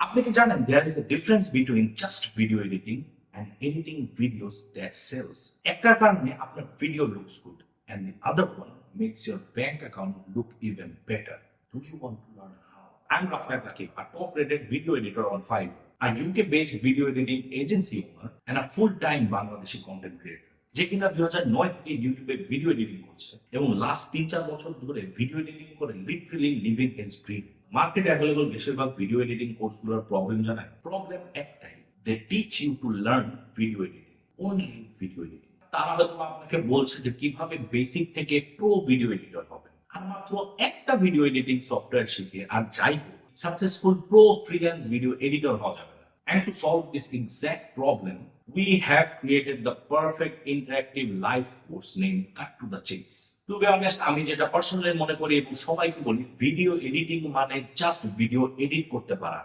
আপনি কি জানেন there is a difference between just video editing and editing videos that sells? একটার কারণে আপনার video looks good and the other one makes your bank account look even better. Do you want to learn how? I'm Rafael Rakib, a top-rated video editor on Fiverr, a UK-based video editing agency owner and a full-time Bangladeshi content creator. যে কিনা 2009 থেকে ইউটিউবে video editing করছে এবং last 3-4 বছর ধরে video editing করে literally living his dream. মার্কেটে অ্যাভেলেবল বেশিরভাগ ভিডিও এডিটিং কোর্সগুলোর প্রবলেম জানেন? প্রবলেম একটাই, they teach you to learn video editing, only video editing. তারা হয়তো আপনাকে বলছে যে কিভাবে বেসিক থেকে প্রো ভিডিও এডিটর হবেন, আর মাত্র একটা ভিডিও এডিটিং সফটওয়্যার শিখে আর যাই হোক successful pro freelance video editor হওয়া যাবে না। And to solve this exact problem, we have created the perfect interactive live course named Cut to the Chase. To be honest, আমি যেটা পার্সোনালি মনে করি এবং সবাইকে বলি, ভিডিও এডিটিং মানে জাস্ট ভিডিও এডিট করতে পারা।